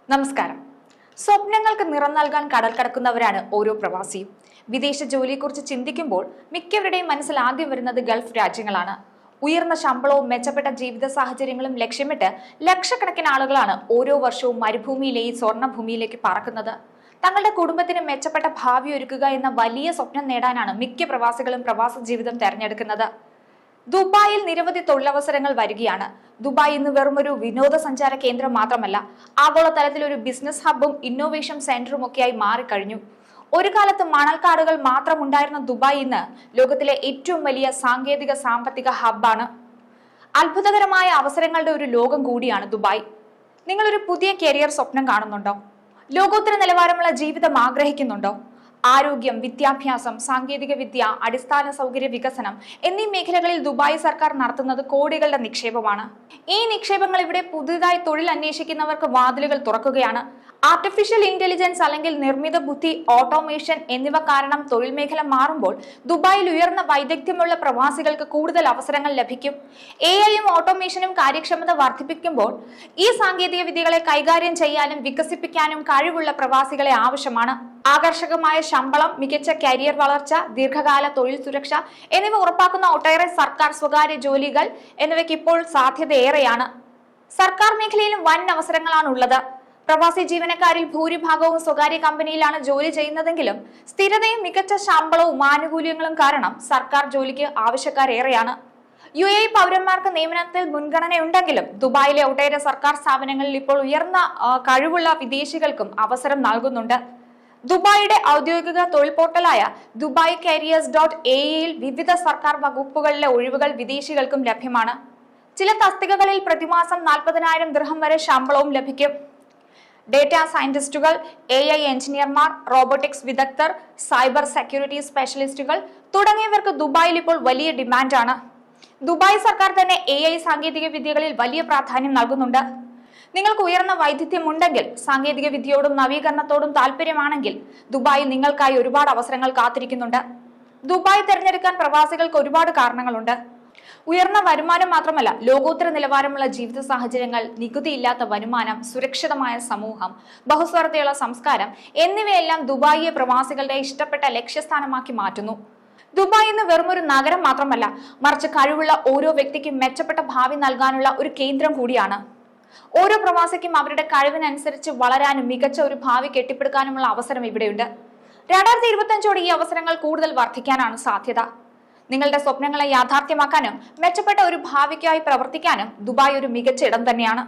നമസ്കാരം. സ്വപ്നങ്ങൾക്ക് നിറം നൽകാൻ കടൽ കടക്കുന്നവരാണ് ഓരോ പ്രവാസിയും. വിദേശ ജോലിയെക്കുറിച്ച് ചിന്തിക്കുമ്പോൾ മിക്കവരുടെയും മനസ്സിൽ ആദ്യം വരുന്നത് ഗൾഫ് രാജ്യങ്ങളാണ്. ഉയർന്ന ശമ്പളവും മെച്ചപ്പെട്ട ജീവിത സാഹചര്യങ്ങളും ലക്ഷ്യമിട്ട് ലക്ഷക്കണക്കിന് ആളുകളാണ് ഓരോ വർഷവും മരുഭൂമിയിലെയും സ്വർണ്ണഭൂമിയിലേക്ക് പറക്കുന്നത്. തങ്ങളുടെ കുടുംബത്തിന് മെച്ചപ്പെട്ട ഭാവി ഒരുക്കുക എന്ന വലിയ സ്വപ്നം നേടാനാണ് മിക്ക പ്രവാസികളും പ്രവാസ ജീവിതം തെരഞ്ഞെടുക്കുന്നത്. ദുബായിൽ നിരവധി തൊഴിലവസരങ്ങൾ വരികയാണ്. ദുബായ് ഇന്ന് വെറും ഒരു വിനോദസഞ്ചാര കേന്ദ്രം മാത്രമല്ല, ആഗോളതലത്തിൽ ഒരു ബിസിനസ് ഹബ്ബും ഇന്നോവേഷൻ സെന്ററും ഒക്കെയായി മാറിക്കഴിഞ്ഞു. ഒരു കാലത്ത് മണൽക്കാടുകൾ മാത്രം ഉണ്ടായിരുന്ന ദുബായ് ഇന്ന് ലോകത്തിലെ ഏറ്റവും വലിയ സാങ്കേതിക സാമ്പത്തിക ഹബ്ബാണ്. അത്ഭുതകരമായ അവസരങ്ങളുടെ ഒരു ലോകം കൂടിയാണ് ദുബായ്. നിങ്ങളൊരു പുതിയ കരിയർ സ്വപ്നം കാണുന്നുണ്ടോ? ലോകോത്തര നിലവാരമുള്ള ജീവിതം ആഗ്രഹിക്കുന്നുണ്ടോ? ആരോഗ്യം, വിദ്യാഭ്യാസം, സാങ്കേതിക വിദ്യ, അടിസ്ഥാന സൗകര്യ വികസനം എന്നീ മേഖലകളിൽ ദുബായ് സർക്കാർ നടത്തുന്നത് കോടികളുടെ നിക്ഷേപമാണ്. ഈ നിക്ഷേപങ്ങൾ ഇവിടെ പുതുതായി തൊഴിൽ അന്വേഷിക്കുന്നവർക്ക് വാതിലുകൾ തുറക്കുകയാണ്. ആർട്ടിഫിഷ്യൽ ഇന്റലിജൻസ് അല്ലെങ്കിൽ നിർമ്മിത ബുദ്ധി, ഓട്ടോമേഷൻ എന്നിവ കാരണം തൊഴിൽ മേഖല മാറുമ്പോൾ ദുബായിൽ ഉയർന്ന വൈദഗ്ധ്യമുള്ള പ്രവാസികൾക്ക് കൂടുതൽ അവസരങ്ങൾ ലഭിക്കും. AI-യും ഓട്ടോമേഷനും കാര്യക്ഷമത വർദ്ധിപ്പിക്കുമ്പോൾ ഈ സാങ്കേതിക വിദ്യകളെ കൈകാര്യം ചെയ്യാനും വികസിപ്പിക്കാനും കഴിവുള്ള പ്രവാസികളെ ആവശ്യമാണ്. ആകർഷകമായ ശമ്പളം, മികച്ച കരിയർ വളർച്ച, ദീർഘകാല തൊഴിൽ സുരക്ഷ എന്നിവ ഉറപ്പാക്കുന്ന ഒട്ടേറെ സർക്കാർ സ്വകാര്യ ജോലികൾ എന്നിവയ്ക്ക് ഇപ്പോൾ സാധ്യതയേറെയാണ്. സർക്കാർ മേഖലയിലും വൻ അവസരങ്ങളാണ് ഉള്ളത്. പ്രവാസി ജീവനക്കാരിൽ ഭൂരിഭാഗവും സ്വകാര്യ കമ്പനിയിലാണ് ജോലി ചെയ്യുന്നതെങ്കിലും സ്ഥിരതയും മികച്ച ശമ്പളവും ആനുകൂല്യങ്ങളും കാരണം സർക്കാർ ജോലിക്ക് ആവശ്യക്കാരേറെയാണ്. UAE പൗരന്മാർക്ക് നിയമനത്തിൽ മുൻഗണനയുണ്ടെങ്കിലും ദുബായിലെ ഒട്ടേറെ സർക്കാർ സ്ഥാപനങ്ങളിൽ ഇപ്പോൾ ഉയർന്ന കഴിവുള്ള വിദേശികൾക്കും അവസരം നൽകുന്നുണ്ട്. ദുബായിയുടെ ഔദ്യോഗിക തൊഴിൽ പോർട്ടലായ ദുബായ് careers.ae-യിൽ വിവിധ സർക്കാർ വകുപ്പുകളിലെ ഒഴിവുകൾ വിദേശികൾക്കും ലഭ്യമാണ്. ചില തസ്തികകളിൽ പ്രതിമാസം 40,000 ദിർഹം വരെ ശമ്പളവും ലഭിക്കും. ഡേറ്റ സയന്റിസ്റ്റുകൾ, AI എഞ്ചിനീയർമാർ, റോബോട്ടിക്സ് വിദഗ്ധർ, സൈബർ സെക്യൂരിറ്റി സ്പെഷ്യലിസ്റ്റുകൾ തുടങ്ങിയവർക്ക് ദുബായിൽ ഇപ്പോൾ വലിയ ഡിമാൻഡാണ്. ദുബായ് സർക്കാർ തന്നെ AI സാങ്കേതിക വിദ്യകളിൽ വലിയ പ്രാധാന്യം നൽകുന്നുണ്ട്. നിങ്ങൾക്ക് ഉയർന്ന വൈദഗ്ധ്യം ഉണ്ടെങ്കിൽ, സാങ്കേതിക വിദ്യയോടും നവീകരണത്തോടും താല്പര്യമാണെങ്കിൽ ദുബായിൽ നിങ്ങൾക്കായി ഒരുപാട് അവസരങ്ങൾ കാത്തിരിക്കുന്നുണ്ട്. ദുബായ് തിരഞ്ഞെടുക്കാൻ പ്രവാസികൾക്ക് ഒരുപാട് കാരണങ്ങളുണ്ട്. ഉയർന്ന വരുമാനം മാത്രമല്ല, ലോകോത്തര നിലവാരമുള്ള ജീവിത സാഹചര്യങ്ങൾ, നികുതിയില്ലാത്ത വരുമാനം, സുരക്ഷിതമായ സമൂഹം, ബഹുസ്വരതയുള്ള സംസ്കാരം എന്നിവയെല്ലാം ദുബായിയെ പ്രവാസികളുടെ ഇഷ്ടപ്പെട്ട ലക്ഷ്യസ്ഥാനമാക്കി മാറ്റുന്നു. ദുബായ് ഇന്ന് വെറുമൊരു നഗരം മാത്രമല്ല, മറിച്ച് കഴിവുള്ള ഓരോ വ്യക്തിക്കും മെച്ചപ്പെട്ട ഭാവി നൽകാനുള്ള ഒരു കേന്ദ്രം കൂടിയാണ്. ഓരോ പ്രവാസിക്കും അവരുടെ കഴിവിനനുസരിച്ച് വളരാനും മികച്ച ഒരു ഭാവി കെട്ടിപ്പടുക്കാനുമുള്ള അവസരം ഇവിടെയുണ്ട്. 2025 ഈ അവസരങ്ങൾ കൂടുതൽ വർദ്ധിക്കാനാണ് സാധ്യത. നിങ്ങളുടെ സ്വപ്നങ്ങളെ യാഥാർത്ഥ്യമാക്കാനും മെച്ചപ്പെട്ട ഒരു ഭാവിക്കായി പ്രവർത്തിക്കാനും ദുബായ് ഒരു മികച്ച ഇടം തന്നെയാണ്.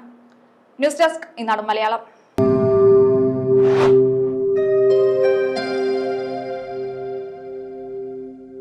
ന്യൂസ് ഡെസ്ക്, ഈനാട് മലയാളം.